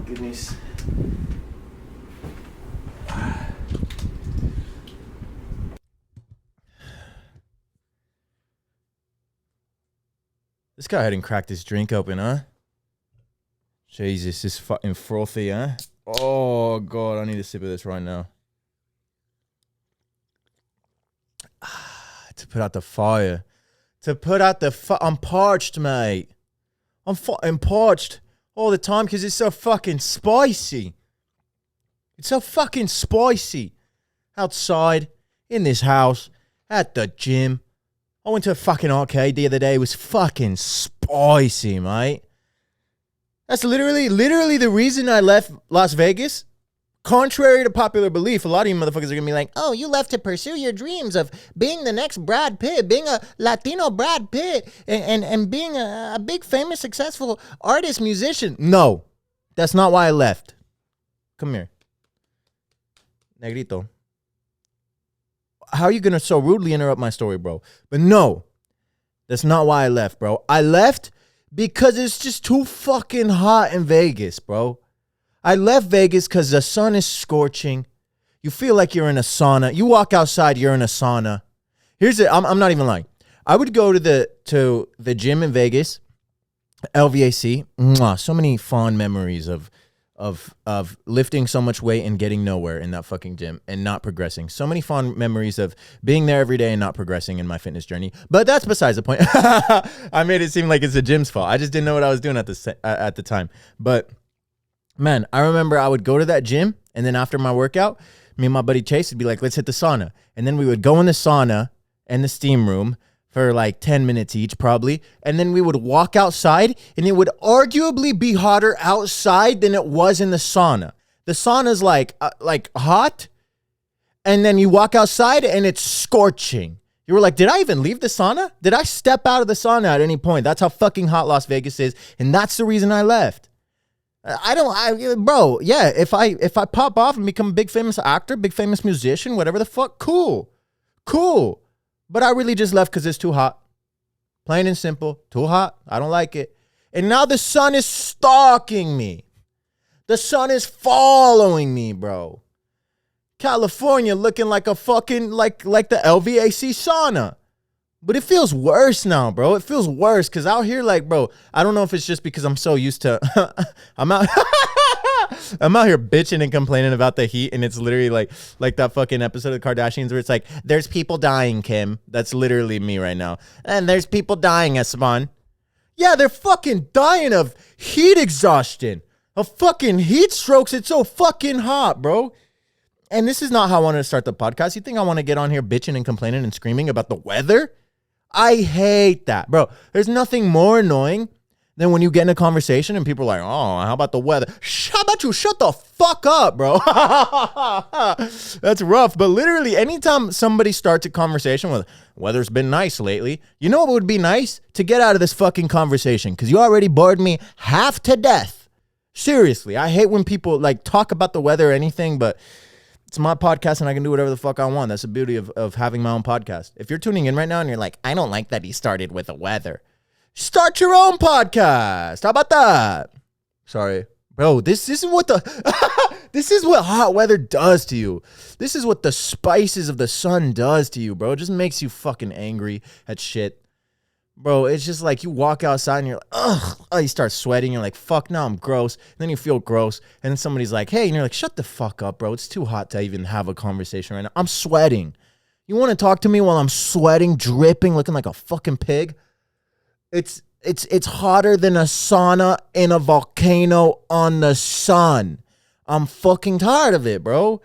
goodness. Let's go ahead and crack this drink open, huh? Jesus, this fucking frothy, huh? Oh, God, I need a sip of this right now. To put out the fire. To put out the I'm parched, mate. I'm fucking parched all the time because it's so fucking spicy. It's so fucking spicy. Outside, in this house, at the gym. I went to a fucking arcade the other day. It was fucking spicy, mate. That's literally the reason I left Las Vegas. Contrary to popular belief, a lot of you motherfuckers are going to be like, oh, you left to pursue your dreams of being the next Brad Pitt, being a Latino Brad Pitt, and being a big, famous, successful artist, musician. No, that's not why I left. Come here. Negrito. How are you going to so rudely interrupt my story, bro? But no, that's not why I left, bro. I left because it's just too fucking hot in Vegas, bro. I left Vegas because the sun is scorching. You feel like you're in a sauna. You walk outside, you're in a sauna. Here's it. I'm not even lying. I would go to the gym in Vegas, LVAC. So many fond memories of lifting so much weight and getting nowhere in that fucking gym and not progressing. So many fond memories of being there every day and not progressing in my fitness journey. But that's besides the point. I made it seem like it's the gym's fault. I just didn't know what I was doing at the time. But man, I remember I would go to that gym, and then after my workout, me and my buddy Chase would be like, let's hit the sauna. And then we would go in the sauna and the steam room for like 10 minutes each probably. And then we would walk outside, and it would arguably be hotter outside than it was in the sauna. The sauna's like hot, and then you walk outside and it's scorching. You were like, did I even leave the sauna? Did I step out of the sauna at any point? That's how fucking hot Las Vegas is, and that's the reason I left. Bro, yeah, if I pop off and become a big famous actor, big famous musician, whatever the fuck, cool. But I really just left because it's too hot. Plain and simple, too hot. I don't like it. And now the sun is stalking me. The sun is following me, bro. California looking like a fucking, like the LVAC sauna. But it feels worse now, bro. It feels worse because out here, like, bro, I don't know if it's just because I'm so used to, I'm out here bitching and complaining about the heat, and it's literally like that fucking episode of the Kardashians where it's like, there's people dying, Kim. That's literally me right now. And there's people dying, Esteban. Yeah, they're fucking dying of heat exhaustion, of fucking heat strokes. It's so fucking hot, bro. And this is not how I wanted to start the podcast. You think I want to get on here bitching and complaining and screaming about the weather? I hate that, bro. There's nothing more annoying than when you get in a conversation and people are like, oh, how about the weather? How about you shut the fuck up, bro? That's rough. But literally, anytime somebody starts a conversation with, weather's been nice lately, you know what would be nice? To get out of this fucking conversation, because you already bored me half to death. Seriously, I hate when people like talk about the weather or anything, but it's my podcast and I can do whatever the fuck I want. That's the beauty of having my own podcast. If you're tuning in right now and you're like, I don't like that he started with the weather, start your own podcast. How about that? Sorry. Bro, this is what this is what hot weather does to you. This is what the spices of the sun does to you, bro. It just makes you fucking angry at shit. Bro, it's just like you walk outside and you're like, ugh. Oh, you start sweating. You're like, fuck, now I'm gross. And then you feel gross. And then somebody's like, hey. And you're like, shut the fuck up, bro. It's too hot to even have a conversation right now. I'm sweating. You want to talk to me while I'm sweating, dripping, looking like a fucking pig? It's hotter than a sauna in a volcano on the sun. I'm fucking tired of it, bro.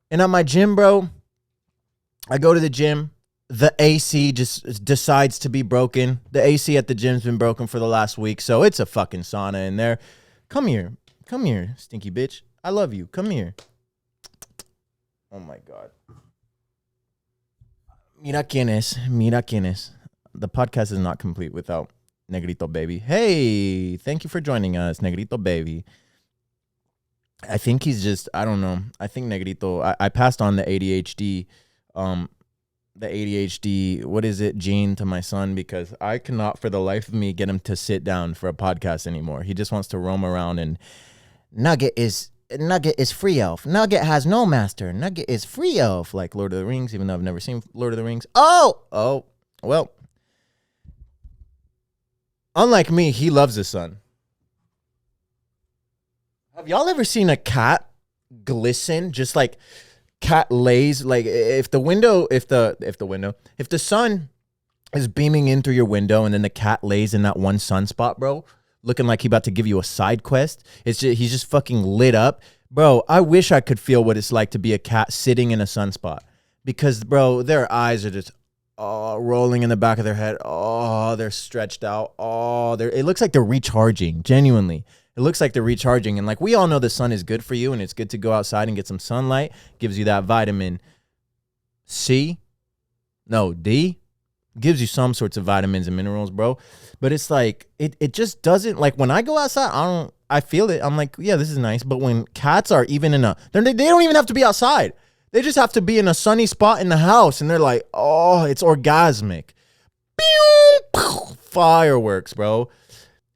And at my gym, bro, I go to the gym. The AC just decides to be broken. The AC at the gym's been broken for the last week, so it's a fucking sauna in there. Come here, stinky bitch. I love you. Come here. Oh my God. Mira quién es. The podcast is not complete without Negrito Baby. Hey, thank you for joining us, Negrito Baby. I think he's just, I don't know. I think Negrito, I passed on the ADHD, what is it, gene to my son, because I cannot for the life of me get him to sit down for a podcast anymore. He just wants to roam around Nugget is free elf. Nugget has no master. Nugget is free elf, like Lord of the Rings, even though I've never seen Lord of the Rings. Oh, well. Unlike me, he loves the sun. Have y'all ever seen a cat glisten? Just like cat lays, like if the sun is beaming in through your window and then the cat lays in that one sunspot, bro, looking like he about to give you a side quest. He's just fucking lit up. Bro, I wish I could feel what it's like to be a cat sitting in a sunspot. Because, bro, their eyes are just rolling in the back of their head. Oh, they're stretched out. Oh, it looks like they're recharging, genuinely. It looks like they're recharging. And like we all know the sun is good for you and it's good to go outside and get some sunlight. Gives you that vitamin C. No, D. Gives you some sorts of vitamins and minerals, bro. But it's like, it just doesn't, like when I go outside, I feel it. I'm like, yeah, this is nice. But when cats are even they don't even have to be outside. They just have to be in a sunny spot in the house. And they're like, oh, it's orgasmic. Fireworks, bro.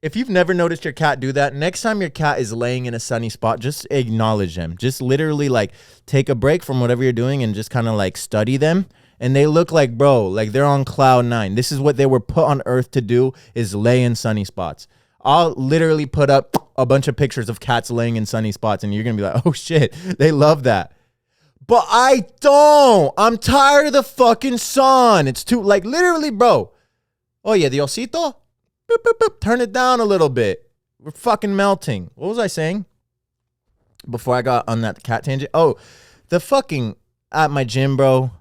If you've never noticed your cat do that, next time your cat is laying in a sunny spot, just acknowledge them. Just literally like take a break from whatever you're doing and just kind of like study them. And they look like, bro, like they're on cloud nine. This is what they were put on earth to do, is lay in sunny spots. I'll literally put up a bunch of pictures of cats laying in sunny spots and you're going to be like, oh shit, they love that. But I don't. I'm tired of the fucking sun. It's too, like literally, bro. Oh yeah, the osito? Boop, boop, boop. Turn it down a little bit. We're fucking melting. What was I saying before I got on that cat tangent? Oh, the fucking, at my gym, bro,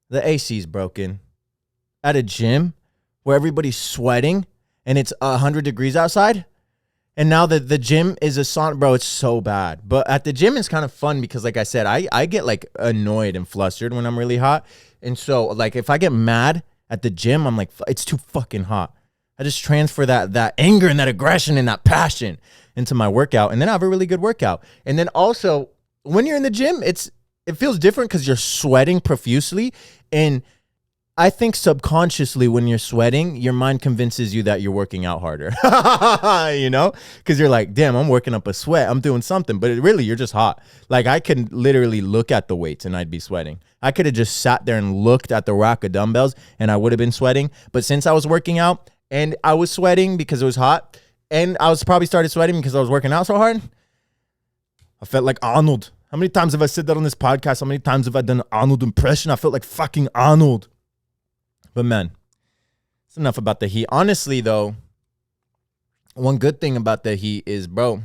the AC's broken. At a gym where everybody's sweating and it's 100 degrees outside. And now that the gym is a sauna, bro, it's so bad. But at the gym, it's kind of fun because, like I said, I get like annoyed and flustered when I'm really hot. And so, like, if I get mad at the gym, I'm like, it's too fucking hot. I just transfer that anger and that aggression and that passion into my workout. And then I have a really good workout. And then also, when you're in the gym, it feels different because you're sweating profusely. And I think subconsciously when you're sweating, your mind convinces you that you're working out harder, you know, because you're like, damn, I'm working up a sweat. I'm doing something. But really, you're just hot. Like I could literally look at the weights and I'd be sweating. I could have just sat there and looked at the rack of dumbbells and I would have been sweating. But since I was working out and I was sweating because it was hot and I was probably started sweating because I was working out so hard, I felt like Arnold. How many times have I said that on this podcast? How many times have I done an Arnold impression? I felt like fucking Arnold. But man, it's enough about the heat. Honestly, though, one good thing about the heat is, bro,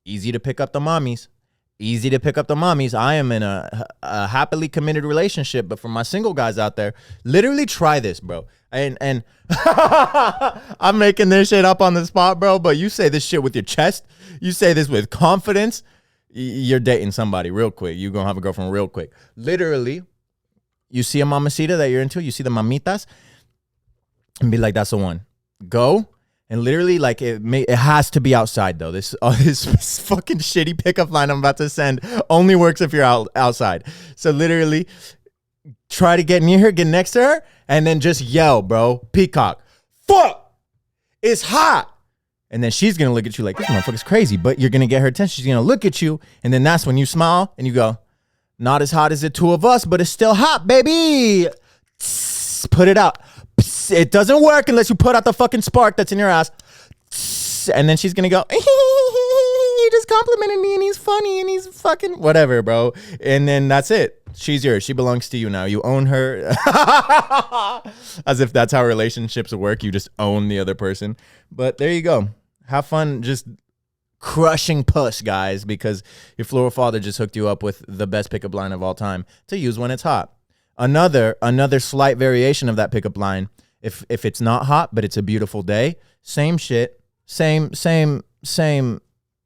easy to pick up the mommies. Easy to pick up the mommies. I am in a happily committed relationship, but for my single guys out there, literally try this, bro. And I'm making this shit up on the spot, bro, but you say this shit with your chest. You say this with confidence. You're dating somebody real quick. You're going to have a girlfriend real quick. Literally, you see a mamacita that you're into, you see the mamitas, and be like, that's the one. Go. And literally, like, it has to be outside, though. This fucking shitty pickup line I'm about to send only works if you're outside. So literally, try to get near her, get next to her, and then just yell, bro. Peacock. Fuck! It's hot! And then she's going to look at you like, this motherfucker's crazy. But you're going to get her attention. She's going to look at you. And then that's when you smile and you go, not as hot as the two of us, but it's still hot, baby. Put it out. It doesn't work unless you put out the fucking spark that's in your ass. And then she's going to go, he just complimented me and he's funny and he's fucking whatever, bro. And then that's it. She's yours. She belongs to you now. You own her. As if that's how relationships work. You just own the other person. But there you go. Have fun just crushing puss, guys, because your floral father just hooked you up with the best pickup line of all time to use when it's hot. Another slight variation of that pickup line. If it's not hot, but it's a beautiful day, same shit, same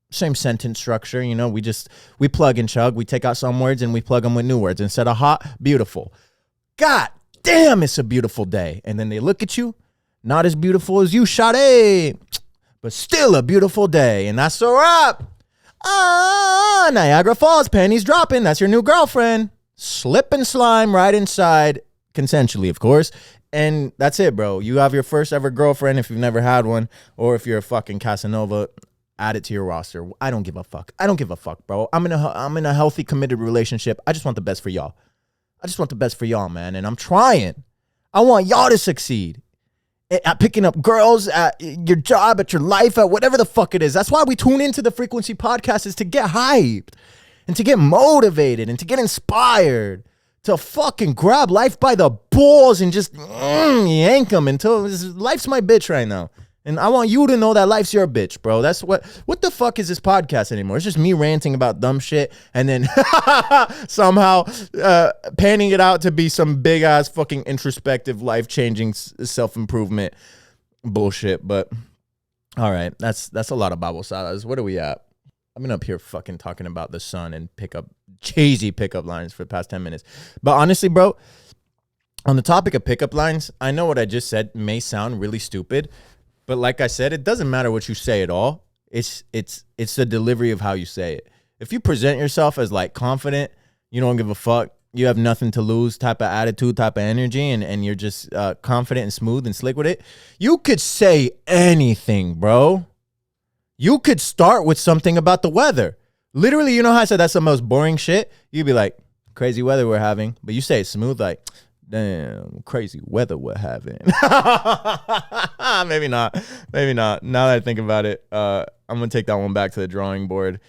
sentence structure. You know, we plug and chug. We take out some words and we plug them with new words. Instead of hot, beautiful. God damn, it's a beautiful day. And then they look at you, not as beautiful as you, Sade, but still a beautiful day. And that's a wrap. Niagara Falls, panties dropping. That's your new girlfriend. Slip and slime right inside, consensually, of course. And that's it, bro. You have your first ever girlfriend if you've never had one, or if you're a fucking Casanova. add it to your roster. I don't give a fuck. I don't give a fuck, bro. I'm in a healthy, committed relationship. I just want the best for y'all. I just want the best for y'all, man. And I'm trying. I want y'all to succeed at picking up girls, at your job, at your life, at whatever the fuck it is. That's why we tune into the Frequency podcast, is to get hyped and to get motivated and to get inspired, to fucking grab life by the balls and just yank them until life's my bitch right now. And I want you to know that life's your bitch, bro. That's what the fuck is this podcast anymore? It's just me ranting about dumb shit and then somehow panning it out to be some big ass fucking introspective, life-changing self-improvement bullshit. But all right, that's a lot of Bible salads. What are we at? I've been up here fucking talking about the sun and cheesy pickup lines for the past 10 minutes. But honestly, bro, on the topic of pickup lines, I know what I just said may sound really stupid, but like I said, it doesn't matter what you say at all. It's the delivery of how you say it. If you present yourself as like confident, you don't give a fuck, you have nothing to lose type of attitude, type of energy, and you're just confident and smooth and slick with it, you could say anything, bro. You could start with something about the weather. Literally, you know how I said that's the most boring shit? You'd be like, crazy weather we're having. But you say it smooth, like, damn, crazy weather we're having. Maybe not. Now that I think about it, I'm going to take that one back to the drawing board.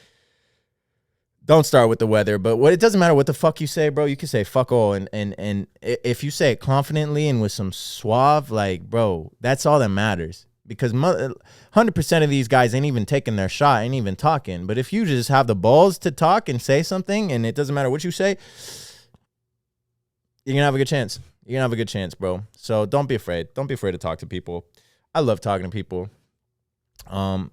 Don't start with the weather, but it doesn't matter what the fuck you say, bro. You can say fuck all. And if you say it confidently and with some suave, like, bro, that's all that matters. Because 100% of these guys ain't even taking their shot, ain't even talking. But if you just have the balls to talk and say something, and it doesn't matter what you say, you're going to have a good chance. You're going to have a good chance, bro. So don't be afraid. Don't be afraid to talk to people. I love talking to people. And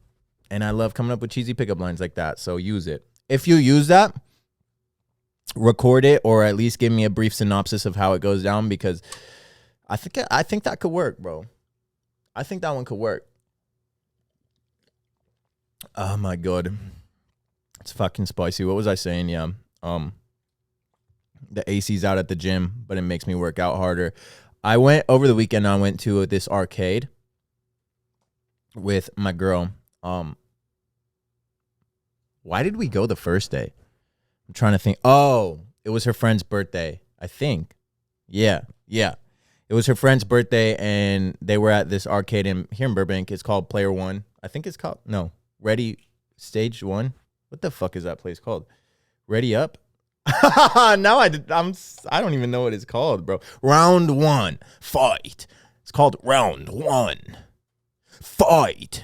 I love coming up with cheesy pickup lines like that. So use it. If you use that, record it, or at least give me a brief synopsis of how it goes down, because I think that could work, bro. I think that one could work. Oh my God. It's fucking spicy. What was I saying? Yeah. The AC's out at the gym, but it makes me work out harder. Over the weekend, I went to this arcade with my girl. Why did we go the first day? I'm trying to think. Oh, it was her friend's birthday, I think. Yeah. It was her friend's birthday, and they were at this arcade here in Burbank. It's called Player One. I think it's called, Ready Stage One. What the fuck is that place called? Ready Up? Now I don't even know what it's called, bro. Round One, Fight. It's called Round One, Fight.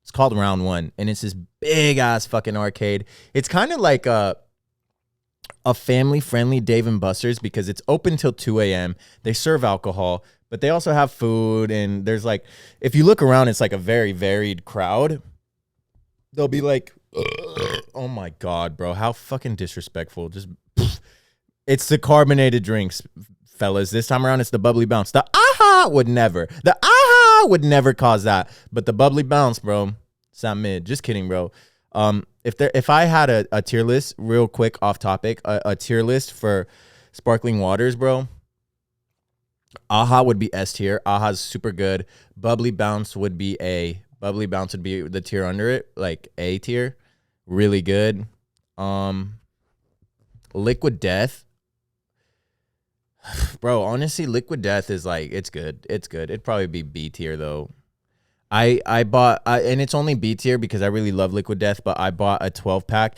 It's called Round One, and it's this big-ass fucking arcade. It's kind of like a family-friendly Dave & Buster's, because it's open till 2 a.m. They serve alcohol, but they also have food, and there's like, if you look around, it's like a very varied crowd. They'll be like, oh my God, bro, how fucking disrespectful. Just, it's the carbonated drinks, fellas. This time around, it's the bubbly bounce. The would never cause that, but the bubbly bounce, bro, it's not mid. Just kidding, bro. If I had a tier list, real quick off topic, a tier list for sparkling waters, bro, would be S tier. Aha's super good. Bubbly bounce would be A. Bubbly bounce would be the tier under it, like A tier. Really good. Liquid Death. Bro, honestly, Liquid Death is like, it's good. It'd probably be B tier though. I bought, and it's only B tier because I really love Liquid Death, but I bought a 12-pack,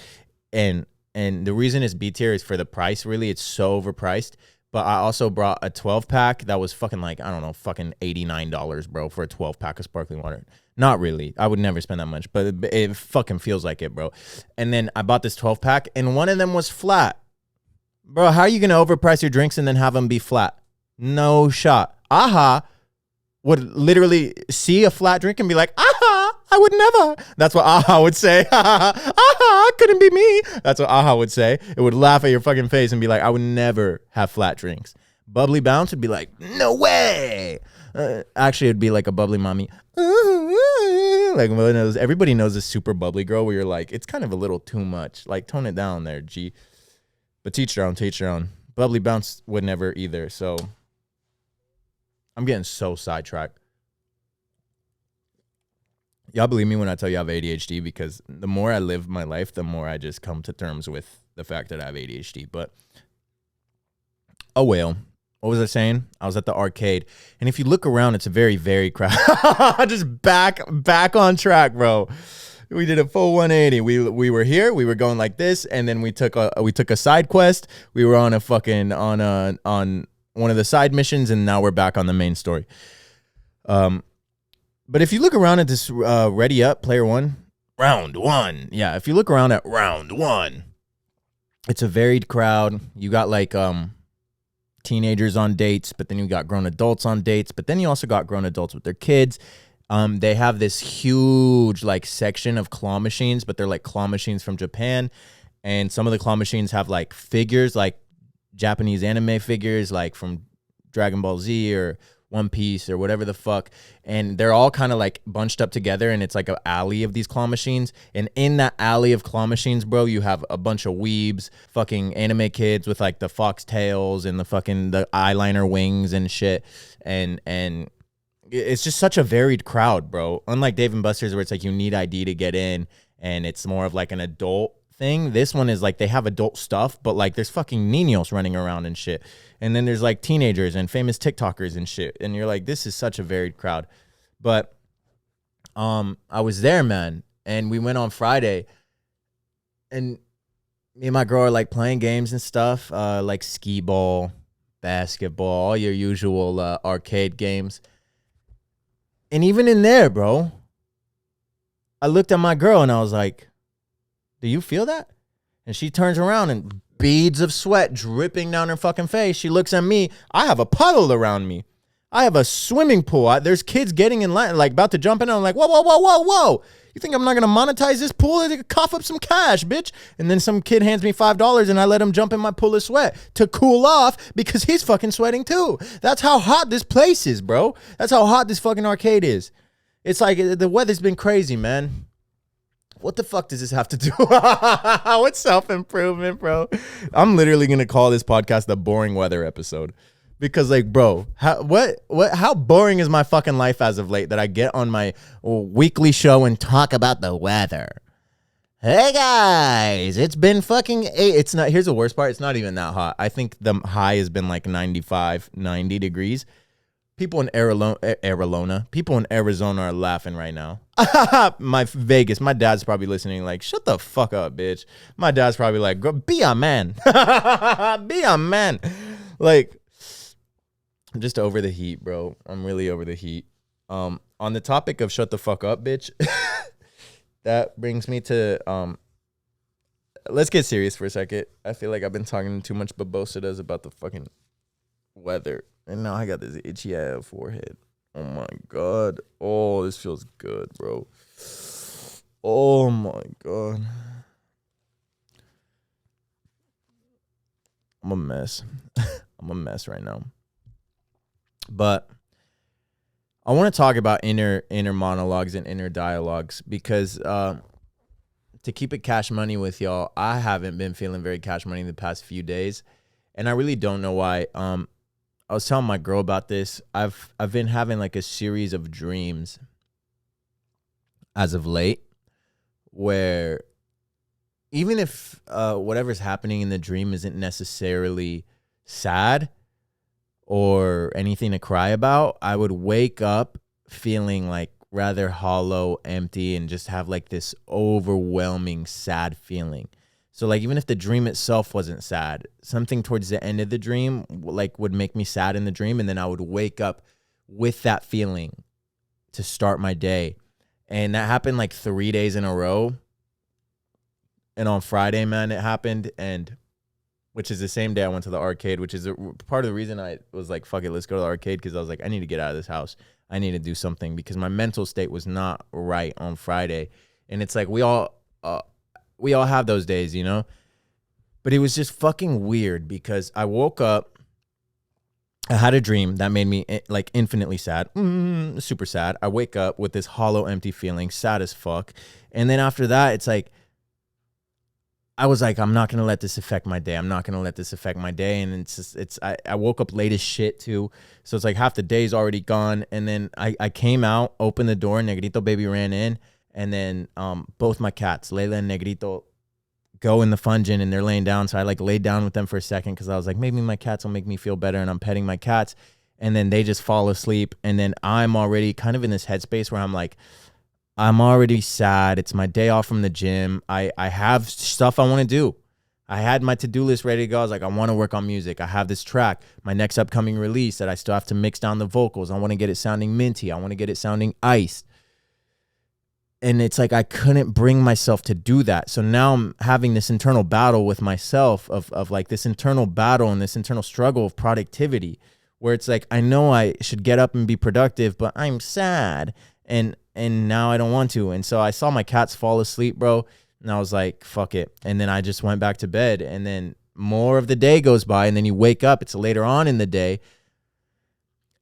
and the reason it's B tier is for the price, really. It's so overpriced, but I also brought a 12-pack that was fucking like, I don't know, fucking $89, bro, for a 12-pack of sparkling water. Not really. I would never spend that much, but it fucking feels like it, bro. And then I bought this 12-pack, and one of them was flat. Bro, how are you going to overprice your drinks and then have them be flat? No shot. Aha would literally see a flat drink and be like, aha, I would never. That's what Aha would say. Aha, couldn't be me. That's what Aha would say. It would laugh at your fucking face and be like, I would never have flat drinks. Bubbly Bounce would be like, no way. Actually, it'd be like a bubbly mommy. Like one of those, everybody knows this super bubbly girl where you're like, it's kind of a little too much. Like, tone it down there, G. But teach your own. Bubbly Bounce would never either. So I'm getting so sidetracked. Y'all believe me when I tell you I have ADHD, because the more I live my life, the more I just come to terms with the fact that I have ADHD. But, oh well. What was I saying? I was at the arcade. And if you look around, it's a very, very crowded. Just back on track, bro. We did a full 180. We were here. We were going like this, and then we took a side quest. We were on on one of the side missions, and now we're back on the main story. But if you look around at this Ready Up Player One, round one. Yeah, if you look around at round one, it's a varied crowd. You got like teenagers on dates, but then you got grown adults on dates, but then you also got grown adults with their kids. They have this huge like section of claw machines, but they're like claw machines from Japan. And some of the claw machines have like figures, like Japanese anime figures, like from Dragon Ball Z or One Piece or whatever the fuck. And they're all kind of like bunched up together, and it's like an alley of these claw machines. And in that alley of claw machines, bro, you have a bunch of weebs, fucking anime kids with like the fox tails and the eyeliner wings and shit. And it's just such a varied crowd, bro. Unlike Dave and Buster's, where it's like you need ID to get in, and it's more of like an adult thing. This one is like they have adult stuff, but like there's fucking niños running around and shit. And then there's like teenagers and famous TikTokers and shit. And you're like, this is such a varied crowd. But I was there, man. And we went on Friday. And me and my girl are like playing games and stuff, like skee ball, basketball, all your usual arcade games. And even in there, bro, I looked at my girl and I was like, do you feel that? And she turns around and beads of sweat dripping down her fucking face. She looks at me. I have a puddle around me. I have a swimming pool. There's kids getting in line, like about to jump in. I'm like, whoa. You think I'm not going to monetize this pool? They could cough up some cash, bitch. And then some kid hands me $5 and I let him jump in my pool of sweat to cool off because he's fucking sweating too. That's how hot this place is, bro. That's how hot this fucking arcade is. It's like the weather's been crazy, man. What the fuck does this have to do? What's self-improvement, bro? I'm literally going to call this podcast the boring weather episode. Because, like, bro, how boring is my fucking life as of late that I get on my weekly show and talk about the weather? Hey, guys, it's been fucking it's not. Here's the worst part. It's not even that hot. I think the high has been like 95, 90 degrees. People in people in Arizona are laughing right now. My dad's probably listening like, shut the fuck up, bitch. My dad's probably like, be a man. Be a man. Like, I'm just over the heat, bro. I'm really over the heat. On the topic of shut the fuck up, bitch, that brings me to, let's get serious for a second. I feel like I've been talking too much babosadas about the fucking weather. And now I got this itchy ass forehead. Oh my God. Oh, this feels good, bro. Oh my God. I'm a mess. I'm a mess right now. But I want to talk about inner monologues and inner dialogues because to keep it cash money with y'all, I haven't been feeling very cash money the past few days. And I really don't know why. I was telling my girl about this. I've been having like a series of dreams as of late where even if whatever's happening in the dream isn't necessarily sad or anything to cry about, I would wake up feeling like rather hollow, empty, and just have like this overwhelming sad feeling. So like even if the dream itself wasn't sad, something towards the end of the dream like would make me sad in the dream, and then I would wake up with that feeling to start my day. And that happened like 3 days in a row. And on Friday, man, it happened, and which is the same day I went to the arcade, which is part of the reason I was like, fuck it, let's go to the arcade, because I was like, I need to get out of this house. I need to do something because my mental state was not right on Friday. And it's like we all have those days, you know? But it was just fucking weird because I woke up, I had a dream that made me like infinitely sad, super sad. I wake up with this hollow, empty feeling, sad as fuck. And then after that, it's like, I was like, I'm not going to let this affect my day. I'm not going to let this affect my day. And it's just, I woke up late as shit too. So it's like half the day's already gone. And then I came out, opened the door, Negrito Baby ran in. And then both my cats, Layla and Negrito, go in the fungin and they're laying down. So I like laid down with them for a second because I was like, maybe my cats will make me feel better. And I'm petting my cats. And then they just fall asleep. And then I'm already kind of in this headspace where I'm like, I'm already sad. It's my day off from the gym. I have stuff I want to do. I had my to-do list ready to go. I was like, I want to work on music. I have this track, my next upcoming release that I still have to mix down the vocals. I want to get it sounding minty. I want to get it sounding iced. And it's like I couldn't bring myself to do that. So now I'm having this internal battle with myself of like this internal battle and this internal struggle of productivity where it's like I know I should get up and be productive, but I'm sad. And now I don't want to. And so I saw my cats fall asleep, bro. And I was like, fuck it. And then I just went back to bed. And then more of the day goes by. And then you wake up. It's later on in the day.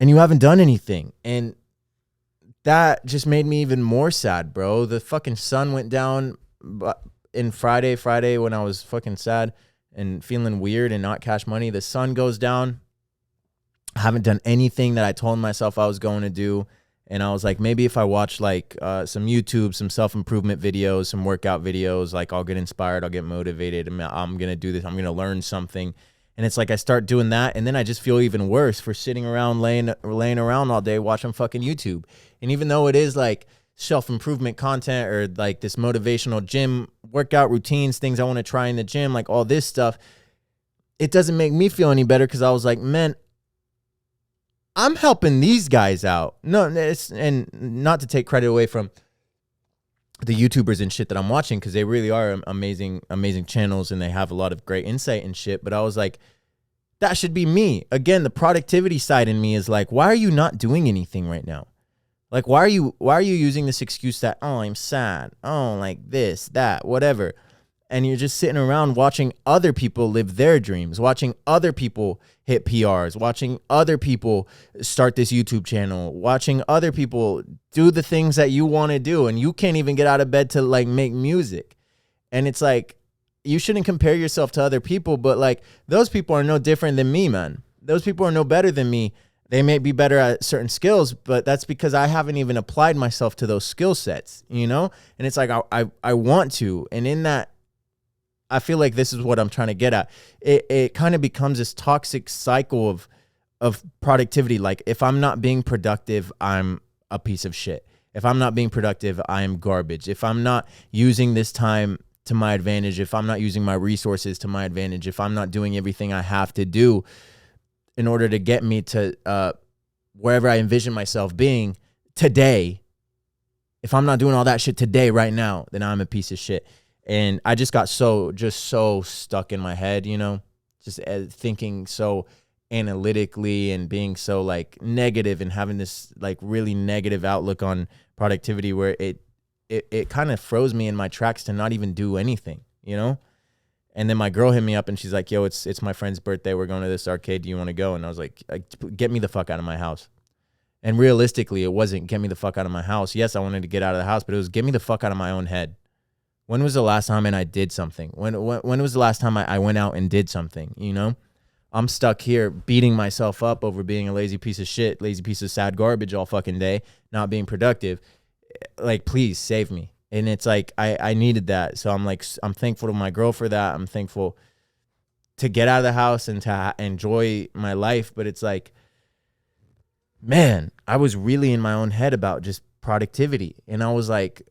And you haven't done anything. And that just made me even more sad, bro. The fucking sun went down in Friday when I was fucking sad and feeling weird and not cash money. The sun goes down. I haven't done anything that I told myself I was going to do. And I was like, maybe if I watch like some YouTube, some self-improvement videos, some workout videos, like I'll get inspired, I'll get motivated. I'm going to do this. I'm going to learn something. And it's like I start doing that. And then I just feel even worse for sitting around, laying around all day watching fucking YouTube. And even though it is like self-improvement content or like this motivational gym workout routines, things I want to try in the gym, like all this stuff, it doesn't make me feel any better because I was like, man, I'm helping these guys out. No, and not to take credit away from the YouTubers and shit that I'm watching because they really are amazing channels and they have a lot of great insight and shit. But I was like, that should be me. Again, the productivity side in me is like, why are you not doing anything right now? Like, why are you using this excuse that, oh, I'm sad. Oh, like this, that, whatever. And you're just sitting around watching other people live their dreams, watching other people hit PRs, watching other people start this YouTube channel, watching other people do the things that you want to do. And you can't even get out of bed to like make music. And it's like, you shouldn't compare yourself to other people, but like those people are no different than me, man. Those people are no better than me. They may be better at certain skills, but that's because I haven't even applied myself to those skill sets, you know? And it's like, I want to. And in that, I feel like this is what I'm trying to get at. It kind of becomes this toxic cycle of productivity. Like if I'm not being productive, I'm a piece of shit. If I'm not being productive, I am garbage. If I'm not using this time to my advantage, if I'm not using my resources to my advantage, if I'm not doing everything I have to do in order to get me to wherever I envision myself being today, if I'm not doing all that shit today, right now, then I'm a piece of shit. And I just got so stuck in my head, you know, just thinking so analytically and being so like negative and having this like really negative outlook on productivity where it kind of froze me in my tracks to not even do anything, you know? And then my girl hit me up and she's like, yo, it's my friend's birthday. We're going to this arcade. Do you want to go? And I was like, get me the fuck out of my house. And realistically, it wasn't get me the fuck out of my house. Yes, I wanted to get out of the house, but it was get me the fuck out of my own head. When was the last time I did something? When was the last time I went out and did something, you know? I'm stuck here beating myself up over being a lazy piece of shit, lazy piece of sad garbage all fucking day, not being productive. Like, please save me. And it's like, I needed that. So I'm like, I'm thankful to my girl for that. I'm thankful to get out of the house and to enjoy my life. But it's like, man, I was really in my own head about just productivity. And I was like,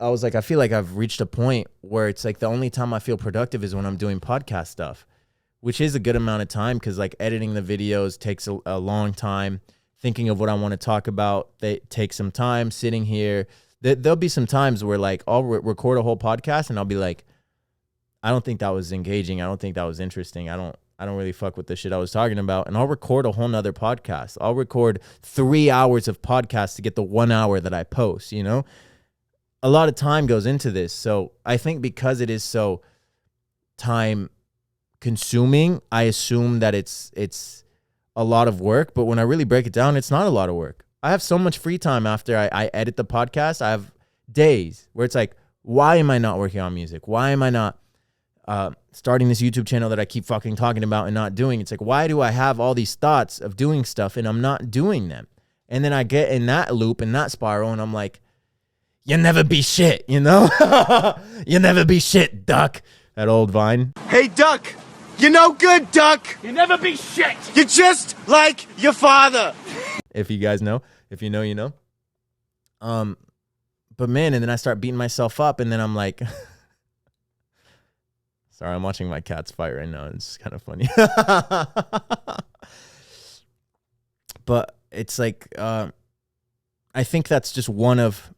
I feel like I've reached a point where it's like the only time I feel productive is when I'm doing podcast stuff, which is a good amount of time because like editing the videos takes a long time. Thinking of what I want to talk about, they take some time sitting here. There'll be some times where like I'll record a whole podcast and I'll be like, I don't think that was engaging. I don't think that was interesting. I don't really fuck with the shit I was talking about. And I'll record a whole nother podcast. I'll record 3 hours of podcast to get the 1 hour that I post, you know? A lot of time goes into this. So I think because it is so time consuming, I assume that it's a lot of work. But when I really break it down, it's not a lot of work. I have so much free time after I edit the podcast. I have days where it's like Why am I not working on music? Why am I not starting this YouTube channel that I keep fucking talking about and not doing? It's like, why do I have all these thoughts of doing stuff and I'm not doing them? And then I get in that loop and that spiral and I'm like, you never be shit, you know? You never be shit, duck. That old Vine. Hey, duck. You're no good, duck. You never be shit. You're just like your father. If you guys know. If you know, you know. But man, and then I start beating myself up and then I'm like... Sorry, I'm watching my cats fight right now. It's kind of funny. But it's like... I think that's just one of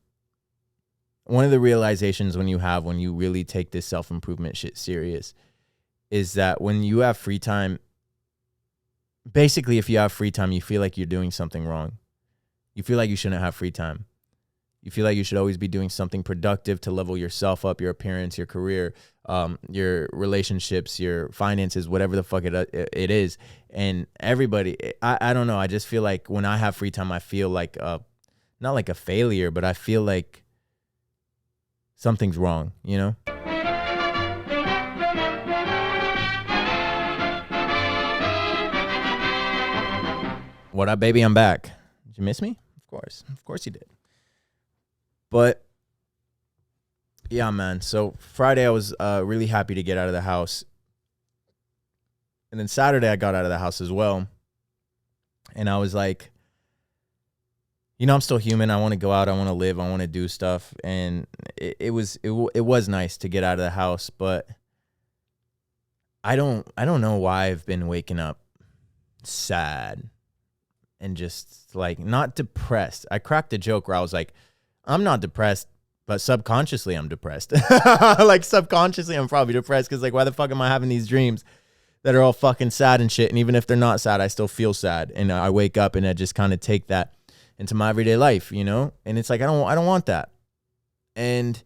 the realizations when you really take this self-improvement shit serious is that when you have free time, basically if you have free time, you feel like you're doing something wrong. You feel like you shouldn't have free time. You feel like you should always be doing something productive to level yourself up, your appearance, your career, your relationships, your finances, whatever the fuck it is. And everybody, I don't know. I just feel like when I have free time, I feel like, not like a failure, but I feel like something's wrong, you know? What up, baby? I'm back. Did you miss me? Of course you did. But yeah, man. So Friday I was really happy to get out of the house. And then Saturday I got out of the house as well. And I was like, you know, I'm still human. I want to go out. I want to live. I want to do stuff. And it was nice to get out of the house, but I don't know why I've been waking up sad and just like not depressed. I cracked a joke where I was like, I'm not depressed, but subconsciously I'm depressed. Like subconsciously I'm probably depressed because like why the fuck am I having these dreams that are all fucking sad and shit? And even if they're not sad, I still feel sad. And I wake up and I just kind of take that into my everyday life, you know? And it's like I don't want that. And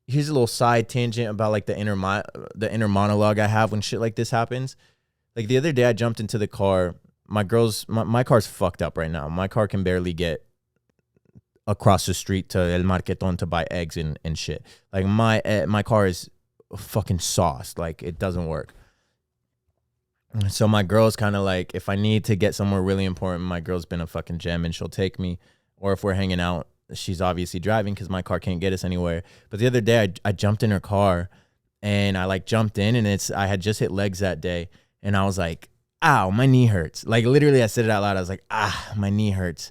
here's a little side tangent about like the inner monologue I have when shit like this happens. Like the other day I jumped into the car. My car's fucked up right now. My car can barely get across the street to El Marqueton to buy eggs and shit. Like my car is fucking sauced. Like it doesn't work. So my girl's kind of like, if I need to get somewhere really important, my girl's been a fucking gem and she'll take me. Or if we're hanging out, she's obviously driving because my car can't get us anywhere. But the other day I jumped in her car and I like jumped in and I had just hit legs that day. And I was like, ow, my knee hurts. Like literally I said it out loud. I was like, my knee hurts.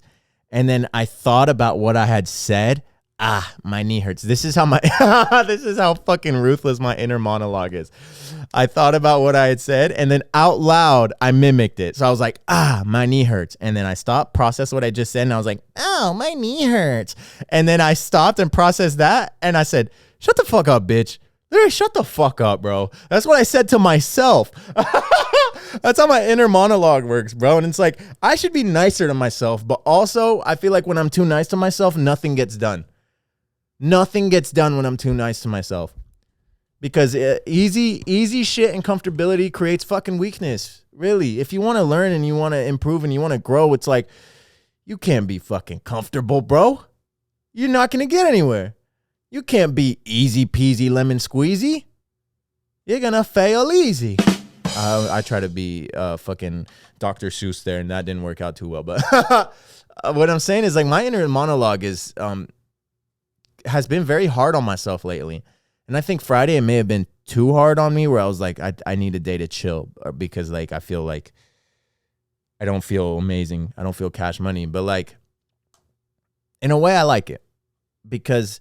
And then I thought about what I had said. My knee hurts. This is how this is how fucking ruthless my inner monologue is. I thought about what I had said and then out loud I mimicked it. So I was like, my knee hurts. And then I stopped, processed what I just said, and I was like, ow, my knee hurts. And then I stopped and processed that and I said, shut the fuck up, bitch. Literally, shut the fuck up, bro. That's what I said to myself. That's how my inner monologue works, bro. And it's like, I should be nicer to myself, but also I feel like when I'm too nice to myself, nothing gets done. Nothing gets done when I'm too nice to myself. Because easy shit and comfortability creates fucking weakness. Really. If you want to learn and you want to improve and you want to grow, it's like, you can't be fucking comfortable, bro. You're not going to get anywhere. You can't be easy peasy lemon squeezy. You're going to fail easy. I try to be fucking Dr. Seuss there, and that didn't work out too well. But what I'm saying is, like, my inner monologue has been very hard on myself lately. And I think Friday it may have been too hard on me, where I was like, I need a day to chill because, like, I feel like I don't feel amazing. I don't feel cash money. But, like, in a way, I like it because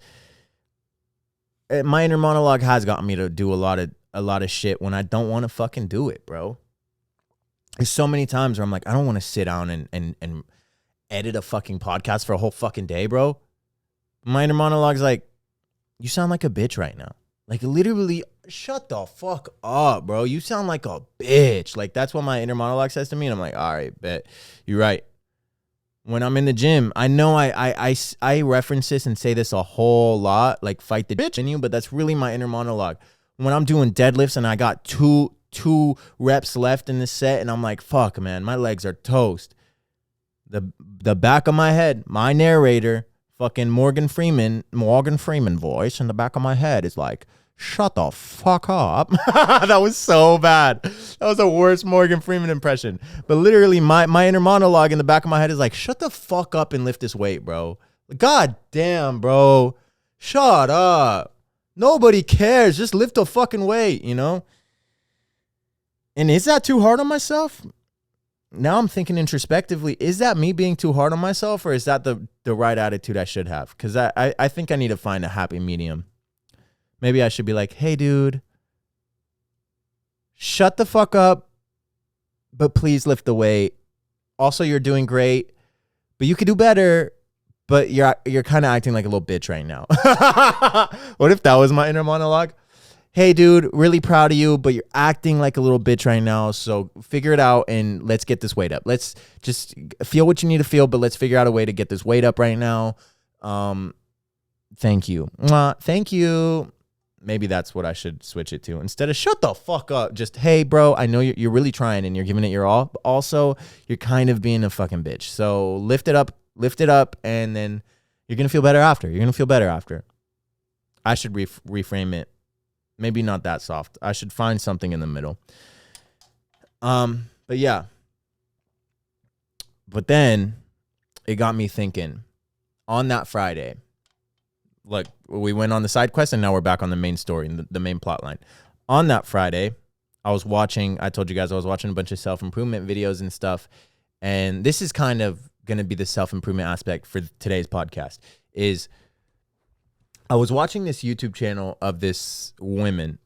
my inner monologue has gotten me to do a lot of shit when I don't want to fucking do it, bro. There's so many times where I'm like, I don't want to sit down and edit a fucking podcast for a whole fucking day, bro. My inner monologue's like, you sound like a bitch right now. Like, literally, shut the fuck up, bro. You sound like a bitch. Like, that's what my inner monologue says to me. And I'm like, all right, bet. You're right. When I'm in the gym, I know I reference this and say this a whole lot, like fight the bitch in you, but that's really my inner monologue. When I'm doing deadlifts and I got two reps left in the set and I'm like, fuck, man, my legs are toast. The back of my head, my narrator, fucking Morgan Freeman voice in the back of my head is like, shut the fuck up. That was so bad. That was the worst Morgan Freeman impression. But literally my inner monologue in the back of my head is like, shut the fuck up and lift this weight, bro. God damn, bro. Shut up. Nobody cares. Just lift the fucking weight, you know? And is that too hard on myself? Now I'm thinking introspectively, is that me being too hard on myself, or is that the right attitude I should have? Because I think I need to find a happy medium. Maybe I should be like, hey, dude, shut the fuck up, but please lift the weight. Also, you're doing great, but you could do better, but you're kind of acting like a little bitch right now. What if that was my inner monologue? Hey, dude, really proud of you, but you're acting like a little bitch right now, so figure it out and let's get this weight up. Let's just feel what you need to feel, but let's figure out a way to get this weight up right now. Thank you. Thank you. Maybe that's what I should switch it to. Instead of shut the fuck up, just, hey, bro, I know you're really trying and you're giving it your all. But also, you're kind of being a fucking bitch. So lift it up, and then you're going to feel better after. I should reframe it. Maybe not that soft. I should find something in the middle. But yeah. But then it got me thinking on that Friday. Look, we went on the side quest and now we're back on the main story, the main plot line. On that Friday, I told you guys I was watching a bunch of self-improvement videos and stuff. And this is kind of going to be the self-improvement aspect for today's podcast. Is I was watching this YouTube channel of this woman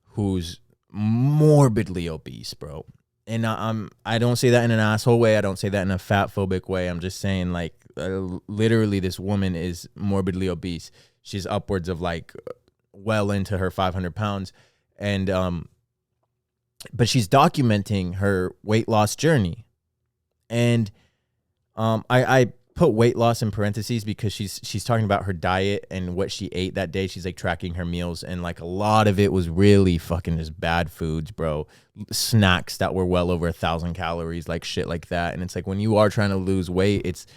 who's morbidly obese, bro. And I don't say that in an asshole way. I don't say that in a fat phobic way. I'm just saying, like, literally this woman is morbidly obese. She's upwards of like well into her 500 pounds. And, but she's documenting her weight loss journey. And, I put weight loss in parentheses because she's talking about her diet and what she ate that day. She's like tracking her meals, and like a lot of it was really fucking just bad foods, bro. Snacks that were well over 1,000 calories, like shit like that. And it's like when you are trying to lose weight, it's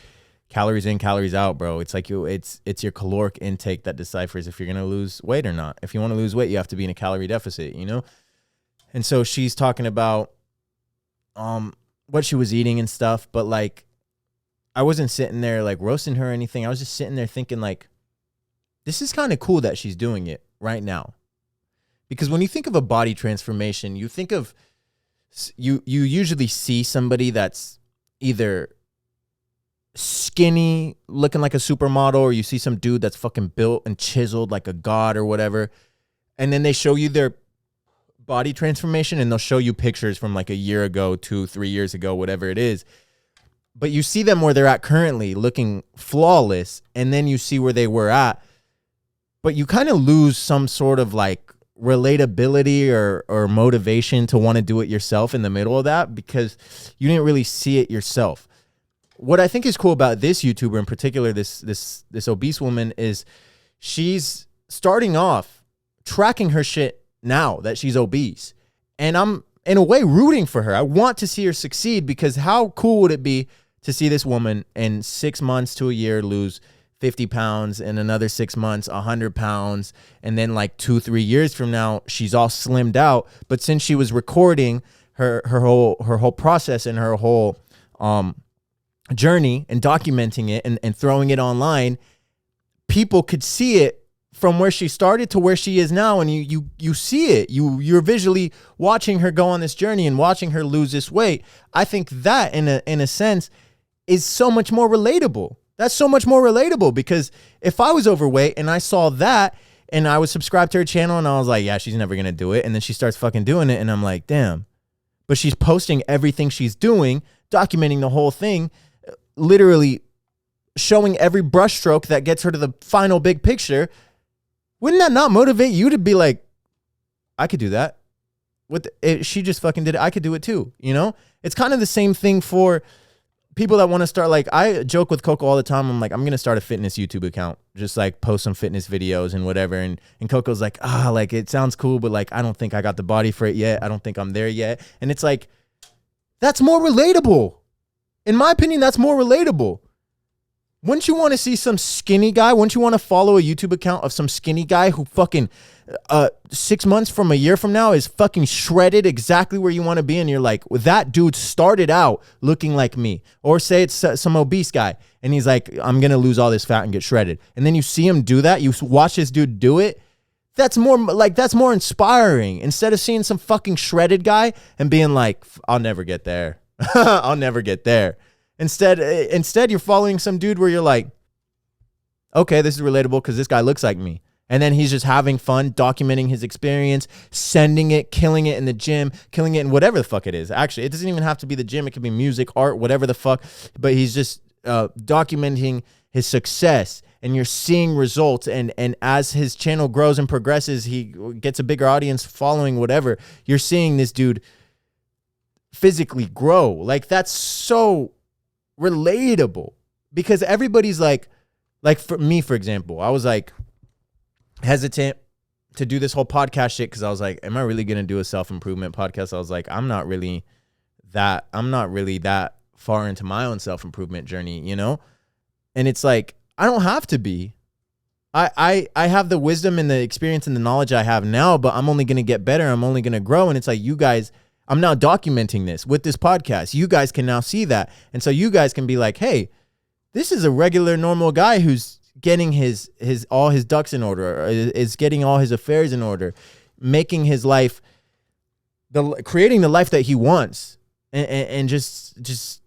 calories in, calories out, bro. It's like it's your caloric intake that deciphers if you're gonna lose weight or not. If you want to lose weight, you have to be in a calorie deficit, you know. And so she's talking about what she was eating and stuff, but like, I wasn't sitting there like roasting her or anything. I was just sitting there thinking like, this is kind of cool that she's doing it right now. Because when you think of a body transformation, you think of, you usually see somebody that's either skinny looking like a supermodel, or you see some dude that's fucking built and chiseled like a god or whatever. And then they show you their body transformation and they'll show you pictures from like a year ago, 2-3 years ago, whatever it is. But you see them where they're at currently looking flawless, and then you see where they were at. But you kind of lose some sort of like relatability or motivation to want to do it yourself in the middle of that, because you didn't really see it yourself. What I think is cool about this YouTuber in particular, this obese woman, is she's starting off tracking her shit now that she's obese. And I'm in a way rooting for her. I want to see her succeed, because how cool would it be to see this woman in 6 months to a year lose 50 pounds, and another 6 months, 100 pounds. And then like 2-3 years from now, she's all slimmed out. But since she was recording her whole process and her whole journey and documenting it and throwing it online, people could see it from where she started to where she is now. And you see it, you're visually watching her go on this journey and watching her lose this weight. I think that in a sense is so much more relatable. That's so much more relatable, because if I was overweight and I saw that and I was subscribed to her channel and I was like, yeah, she's never going to do it. And then she starts fucking doing it. And I'm like, damn, but she's posting everything she's doing, documenting the whole thing, literally showing every brushstroke that gets her to the final big picture. Wouldn't that not motivate you to be like, I could do that? She just fucking did it. I could do it too. You know, it's kind of the same thing for people that want to start. Like, I joke with Coco all the time. I'm like, I'm going to start a fitness YouTube account, just like post some fitness videos and whatever. And Coco's like, like, it sounds cool, but like, I don't think I got the body for it yet. I don't think I'm there yet. And it's like, that's more relatable. In my opinion, that's more relatable. Wouldn't you want to see some skinny guy? Wouldn't you want to follow a YouTube account of some skinny guy who fucking 6 months from a year from now is fucking shredded exactly where you want to be? And you're like, well, that dude started out looking like me. Or say it's some obese guy and he's like, I'm going to lose all this fat and get shredded. And then you see him do that. You watch this dude do it. That's more inspiring instead of seeing some fucking shredded guy and being like, I'll never get there. I'll never get there. Instead, you're following some dude where you're like, okay, this is relatable because this guy looks like me. And then he's just having fun, documenting his experience, sending it, killing it in the gym, killing it in whatever the fuck it is. Actually, it doesn't even have to be the gym. It could be music, art, whatever the fuck. But he's just documenting his success. And you're seeing results. And as his channel grows and progresses, he gets a bigger audience following, whatever. You're seeing this dude physically grow. Like, that's so relatable because everybody's like for me, for example, I was like hesitant to do this whole podcast shit because I was like, am I really going to do a self-improvement podcast? I was like, I'm not really that far into my own self-improvement journey, you know? And it's like, I don't have to be. I have the wisdom and the experience and the knowledge I have now, but I'm only going to get better. I'm only going to grow. And it's like, you guys, I'm now documenting this with this podcast. You guys can now see that. And so you guys can be like, hey, this is a regular, normal guy who's getting all his ducks in order, or is getting all his affairs in order, making his life, creating the life that he wants and just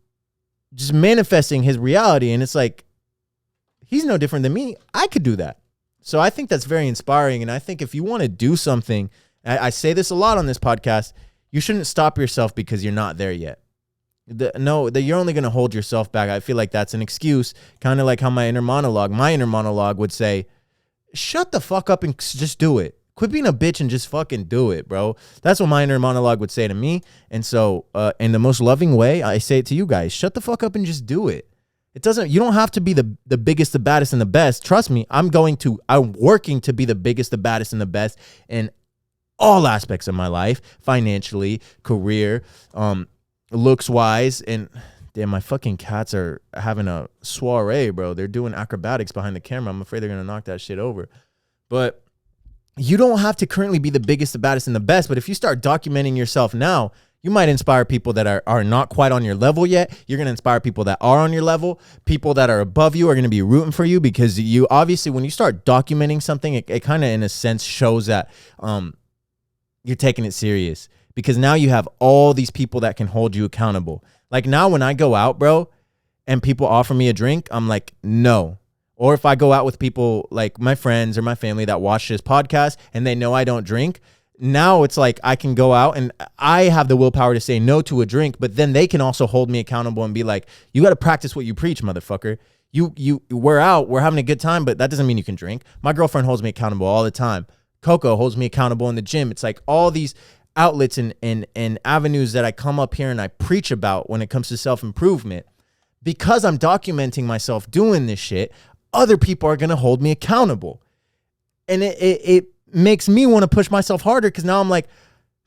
manifesting his reality. And it's like, he's no different than me. I could do that. So I think that's very inspiring. And I think if you want to do something, I say this a lot on this podcast, you shouldn't stop yourself because you're not there yet. You're only going to hold yourself back. I feel like that's an excuse, kind of like how my inner monologue would say, shut the fuck up and just do it. Quit being a bitch and just fucking do it, bro. That's what my inner monologue would say to me. And so in the most loving way, I say it to you guys, shut the fuck up and just do it. You don't have to be the biggest, the baddest, and the best. Trust me, I'm working to be the biggest, the baddest, and the best in all aspects of my life, financially, career, looks wise. And damn, my fucking cats are having a soiree, bro. They're doing acrobatics behind the camera. I'm afraid they're going to knock that shit over. But you don't have to currently be the biggest, the baddest, and the best. But if you start documenting yourself now, you might inspire people that are not quite on your level yet. You're going to inspire people that are on your level. People that are above you are going to be rooting for you because you obviously, when you start documenting something, it kind of in a sense shows that you're taking it serious, because now you have all these people that can hold you accountable. Like now when I go out, bro, and people offer me a drink, I'm like, no. Or if I go out with people like my friends or my family that watch this podcast and they know I don't drink, now it's like I can go out and I have the willpower to say no to a drink, but then they can also hold me accountable and be like, you got to practice what you preach, motherfucker. We're out, we're having a good time, but that doesn't mean you can drink. My girlfriend holds me accountable all the time. Coco holds me accountable in the gym. It's like all these outlets and avenues that I come up here and I preach about when it comes to self-improvement. Because I'm documenting myself doing this shit, other people are going to hold me accountable. And it makes me want to push myself harder, because now I'm like,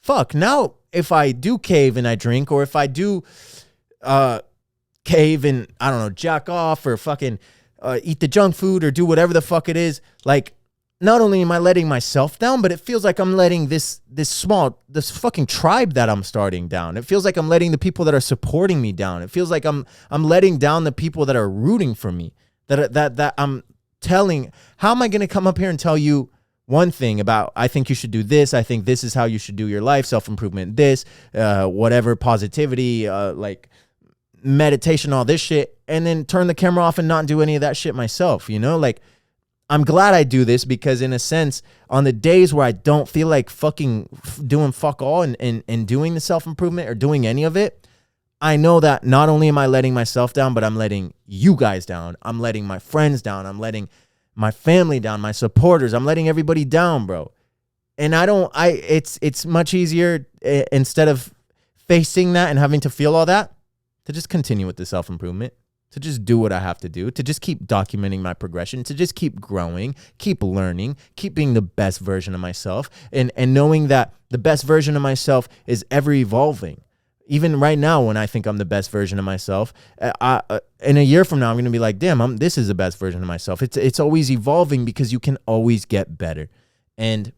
fuck, now if I do cave and I drink, or if I do cave and, I don't know, jack off or fucking eat the junk food or do whatever the fuck it is, like, not only am I letting myself down, but it feels like I'm letting this fucking tribe that I'm starting down. It feels like I'm letting the people that are supporting me down. It feels like I'm letting down the people that are rooting for me. That I'm telling. How am I going to come up here and tell you one thing about, I think you should do this, I think this is how you should do your life, self-improvement, this, whatever, positivity, like meditation, all this shit, and then turn the camera off and not do any of that shit myself, you know? Like, I'm glad I do this, because in a sense, on the days where I don't feel like fucking doing fuck all and doing the self-improvement or doing any of it, I know that not only am I letting myself down, but I'm letting you guys down. I'm letting my friends down. I'm letting my family down, my supporters. I'm letting everybody down, bro. And it's much easier, instead of facing that and having to feel all that, to just continue with the self-improvement, to just do what I have to do, to just keep documenting my progression, to just keep growing, keep learning, keep being the best version of myself, and knowing that the best version of myself is ever evolving. Even right now, when I think I'm the best version of myself, in a year from now, I'm going to be like, damn, this is the best version of myself. It's always evolving because you can always get better. And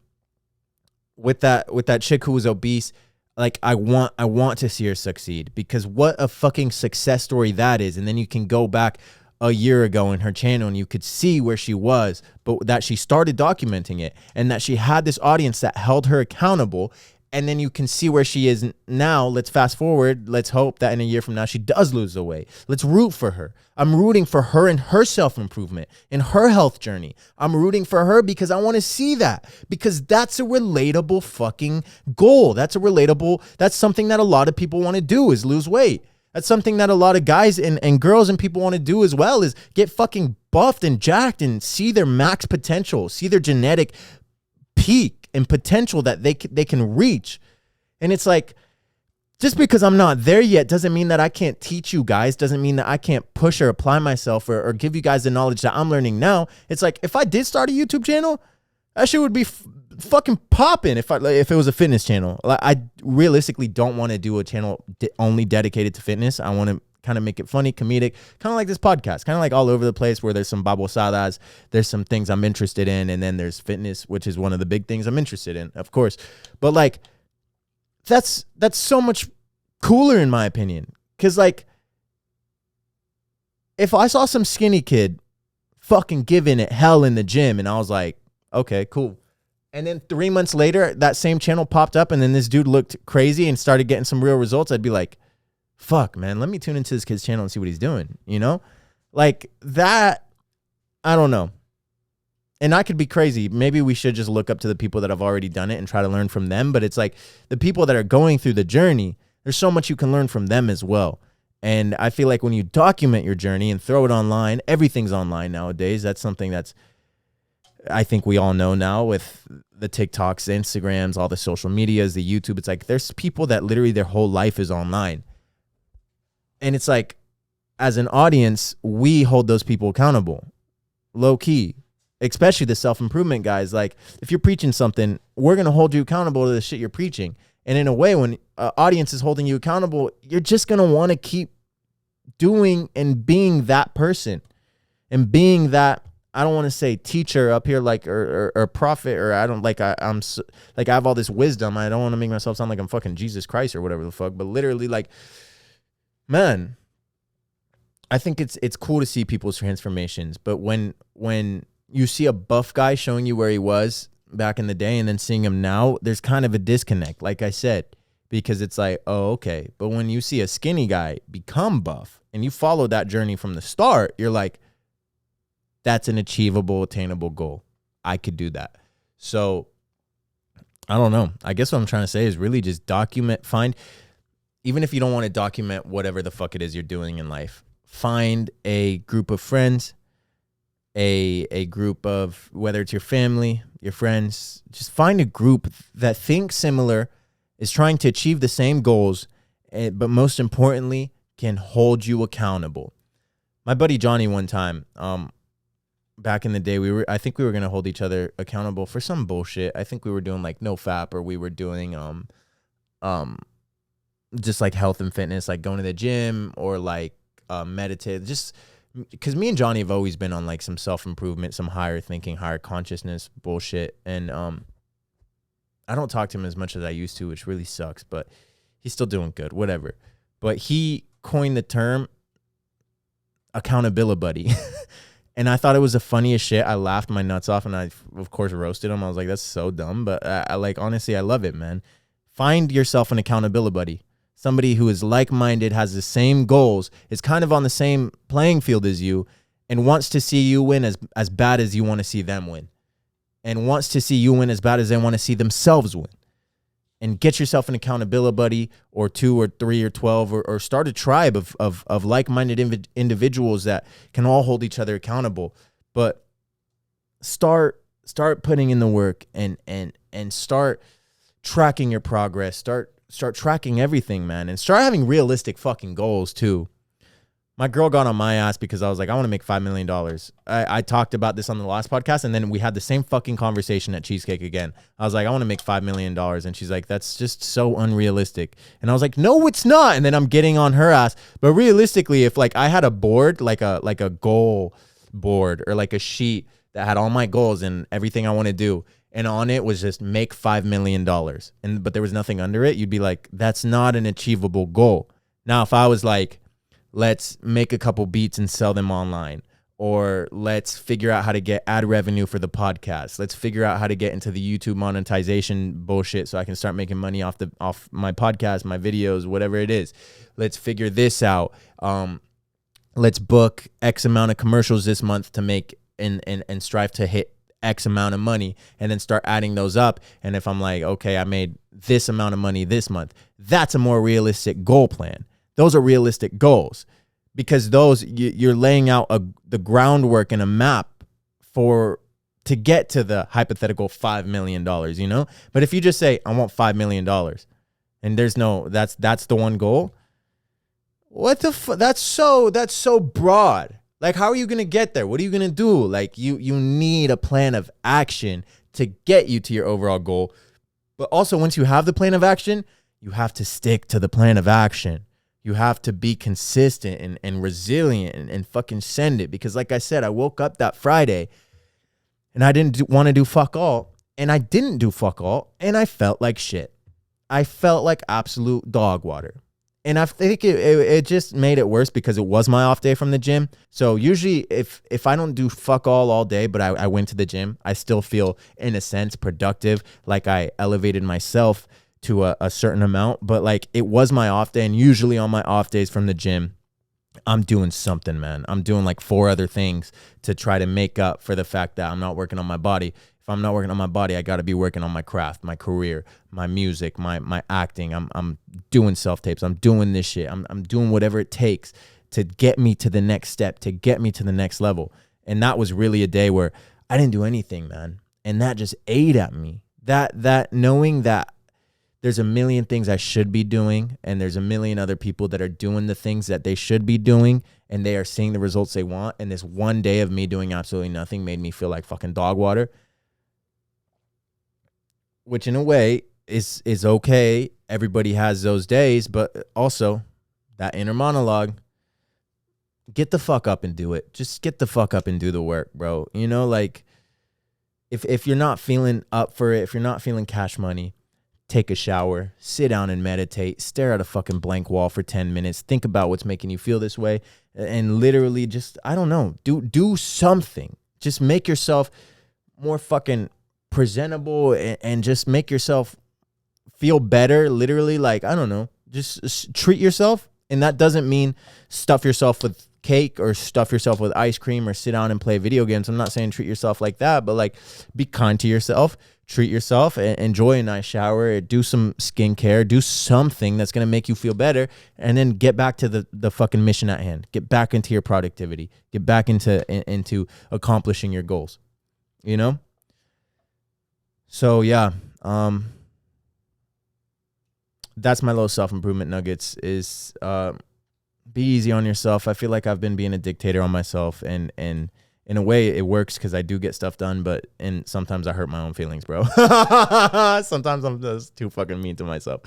with that chick who was obese, like I want to see her succeed, because what a fucking success story that is. And then you can go back a year ago in her channel and you could see where she was, but that she started documenting it and that she had this audience that held her accountable. And then you can see where she is now. Let's fast forward. Let's hope that in a year from now, she does lose the weight. Let's root for her. I'm rooting for her in her self-improvement, in her health journey. I'm rooting for her because I want to see that, because that's a relatable fucking goal. That's something that a lot of people want to do, is lose weight. That's something that a lot of guys and girls and people want to do as well, is get fucking buffed and jacked and see their max potential, see their genetic peak and potential that they can reach. And it's like, just because I'm not there yet doesn't mean that I can't teach you guys, doesn't mean that I can't push or apply myself or give you guys the knowledge that I'm learning now. It's like, if I did start a YouTube channel, that shit would be fucking popping if it was a fitness channel. Like, I realistically don't want to do a channel only dedicated to fitness. I want to kind of make it funny, comedic, kind of like this podcast, kind of like all over the place, where there's some babosadas, there's some things I'm interested in, and then there's fitness, which is one of the big things I'm interested in, of course. But like, that's so much cooler in my opinion, because like, if I saw some skinny kid fucking giving it hell in the gym and I was like, okay, cool, and then 3 months later that same channel popped up and then this dude looked crazy and started getting some real results, I'd be like, fuck, man, let me tune into this kid's channel and see what he's doing, you know? Like that, I don't know. And I could be crazy. Maybe we should just look up to the people that have already done it and try to learn from them. But it's like, the people that are going through the journey, there's so much you can learn from them as well. And I feel like when you document your journey and throw it online, everything's online nowadays. That's something that's, I think we all know now, with the TikToks, the Instagrams, all the social medias, the YouTube. It's like, there's people that literally their whole life is online. And it's like, as an audience, we hold those people accountable, low key, especially the self-improvement guys. Like, if you're preaching something, we're going to hold you accountable to the shit you're preaching. And in a way, when an audience is holding you accountable, you're just going to want to keep doing and being that person and being that, I don't want to say teacher up here, like, or prophet, or I don't like, I'm like, I have all this wisdom. I don't want to make myself sound like I'm fucking Jesus Christ or whatever the fuck, but literally, like, man, I think it's cool to see people's transformations. But when you see a buff guy showing you where he was back in the day and then seeing him now, there's kind of a disconnect, like I said, because it's like, oh, okay. But when you see a skinny guy become buff and you follow that journey from the start, you're like, that's an achievable, attainable goal. I could do that. So I don't know. I guess what I'm trying to say is really just document, even if you don't want to document whatever the fuck it is you're doing in life, find a group of friends, a group of, whether it's your family, your friends, just find a group that thinks similar, is trying to achieve the same goals, but most importantly, can hold you accountable. My buddy Johnny, one time, back in the day, I think we were going to hold each other accountable for some bullshit. I think we were doing like no fap, or we were doing, just like health and fitness, like going to the gym or like meditate, just because me and Johnny have always been on like some self-improvement, some higher thinking, higher consciousness bullshit. And I don't talk to him as much as I used to, which really sucks, but he's still doing good, whatever. But he coined the term accountability buddy. And I thought it was the funniest shit. I laughed my nuts off, and I, of course, roasted him. I was like, that's so dumb. But I like, honestly, I love it, man. Find yourself an accountability buddy. Somebody who is like-minded, has the same goals, is kind of on the same playing field as you, and wants to see you win as bad as you want to see them win. And wants to see you win as bad as they want to see themselves win. And get yourself an accountability buddy, or 2 or 3 or 12, or start a tribe of like-minded individuals that can all hold each other accountable. But start putting in the work and start tracking your progress. Start tracking everything, man, and start having realistic fucking goals too. My girl got on my ass because I was like, I want to make $5 million. I talked about this on the last podcast, and then we had the same fucking conversation at Cheesecake again. I was like, I want to make $5 million. And she's like, that's just so unrealistic. And I was like, no, it's not. And then I'm getting on her ass. But realistically, if like I had a board, like a goal board or like a sheet that had all my goals and everything I want to do, and on it was just make $5 million, but there was nothing under it, you'd be like, that's not an achievable goal. Now, if I was like, let's make a couple beats and sell them online, or let's figure out how to get ad revenue for the podcast. Let's figure out how to get into the YouTube monetization bullshit so I can start making money off my podcast, my videos, whatever it is. Let's figure this out. Let's book X amount of commercials this month to make and strive to hit X amount of money, and then start adding those up. And if I'm like, okay, I made this amount of money this month, that's a more realistic goal plan. Those are realistic goals, because those you're laying out the groundwork and a map to get to the hypothetical $5 million, you know? But if you just say, I want $5 million, and there's no, that's the one goal. What the fuck? That's so broad. Like, how are you going to get there? What are you going to do? Like, you need a plan of action to get you to your overall goal. But also, once you have the plan of action, you have to stick to the plan of action. You have to be consistent and resilient and fucking send it. Because like I said, I woke up that Friday and I didn't want to do fuck all. And I didn't do fuck all. And I felt like shit. I felt like absolute dog water. And I think it just made it worse because it was my off day from the gym. So usually if I don't do fuck all day, but I went to the gym, I still feel, in a sense, productive. Like I elevated myself to a certain amount. But like, it was my off day. And usually on my off days from the gym, I'm doing something, man. I'm doing like 4 other things to try to make up for the fact that I'm not working on my body. If I'm not working on my body, I got to be working on my craft, my career, my music, my acting. I'm doing self-tapes. I'm doing this shit. I'm doing whatever it takes to get me to the next step, to get me to the next level. And that was really a day where I didn't do anything, man. And that just ate at me. That knowing that there's a million things I should be doing, and there's a million other people that are doing the things that they should be doing, and they are seeing the results they want. And this one day of me doing absolutely nothing made me feel like fucking dog water. Which in a way is okay. Everybody has those days, but also that inner monologue, get the fuck up and do it. Just get the fuck up and do the work, bro. You know, like if you're not feeling up for it, if you're not feeling cash money, take a shower, sit down and meditate, stare at a fucking blank wall for 10 minutes, think about what's making you feel this way, and literally just, I don't know, do something. Just make yourself more fucking presentable and just make yourself feel better. Literally, like, I don't know, just treat yourself. And that doesn't mean stuff yourself with cake or stuff yourself with ice cream or sit down and play video games. I'm not saying treat yourself like that, but like, be kind to yourself, treat yourself, and enjoy a nice shower, do some skincare, do something that's going to make you feel better, and then get back to the fucking mission at hand. Get back into your productivity, get back into accomplishing your goals, you know? So yeah, that's my little self-improvement nuggets is, be easy on yourself. I feel like I've been being a dictator on myself, and in a way it works because I do get stuff done, but sometimes I hurt my own feelings, bro. Sometimes I'm just too fucking mean to myself,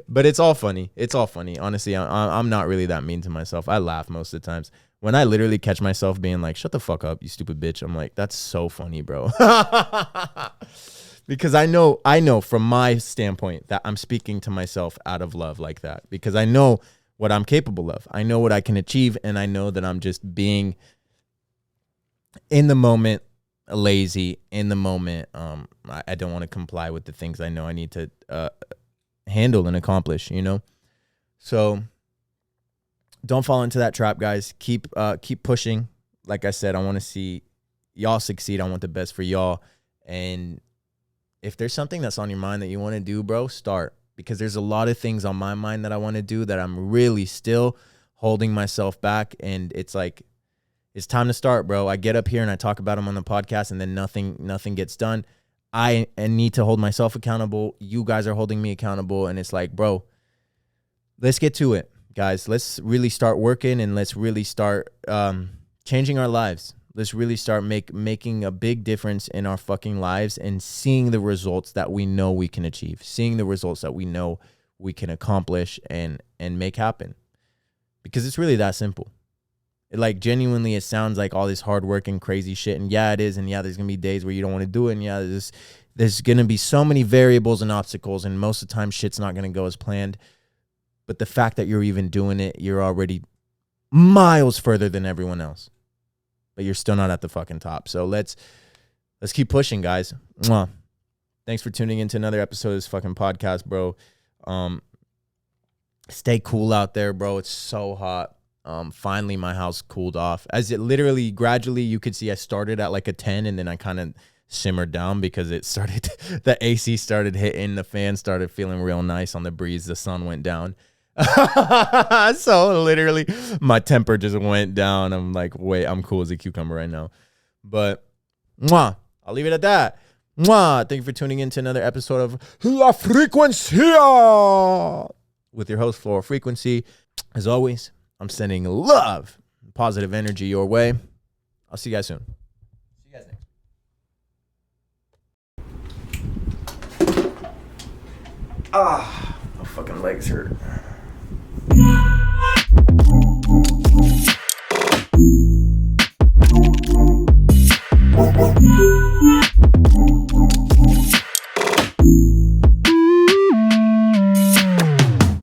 but it's all funny. It's all funny. Honestly, I'm not really that mean to myself. I laugh most of the times. When I literally catch myself being like, shut the fuck up, you stupid bitch, I'm like, that's so funny, bro. Because I know from my standpoint that I'm speaking to myself out of love like that, because I know what I'm capable of. I know what I can achieve, and I know that I'm just being in the moment lazy, in the moment. I don't want to comply with the things I know I need to handle and accomplish, you know? So don't fall into that trap, guys. Keep pushing. Like I said, I want to see y'all succeed. I want the best for y'all. And if there's something that's on your mind that you want to do, bro, start. Because there's a lot of things on my mind that I want to do that I'm really still holding myself back. And it's like, it's time to start, bro. I get up here and I talk about them on the podcast, and then nothing gets done. I need to hold myself accountable. You guys are holding me accountable. And it's like, bro, let's get to it. guys, let's really start working, and let's really start changing our lives. Let's really start making a big difference in our fucking lives and seeing the results that we know we can achieve, seeing the results that we know we can accomplish and make happen. Because it's really that simple. Like, genuinely, it sounds like all this hard work and crazy shit. And yeah, it is. And yeah, there's going to be days where you don't want to do it. And yeah, there's going to be so many variables and obstacles. And most of the time, shit's not going to go as planned. But the fact that you're even doing it, you're already miles further than everyone else. But you're still not at the fucking top. So let's keep pushing, guys. Mwah. Thanks for tuning into another episode of this fucking podcast, bro. Stay cool out there, bro. It's so hot. Finally, my house cooled off. As it literally, gradually, you could see I started at like a 10, and then I kind of simmered down because it started, the AC started hitting, the fan started feeling real nice on the breeze, the sun went down. So literally, my temper just went down. I'm like, wait, I'm cool as a cucumber right now. But, mwah, I'll leave it at that. Mwah. Thank you for tuning in to another episode of La Frequency with your host, Floral Frequency. As always, I'm sending love, positive energy your way. I'll see you guys soon. See you guys next. My fucking legs hurt.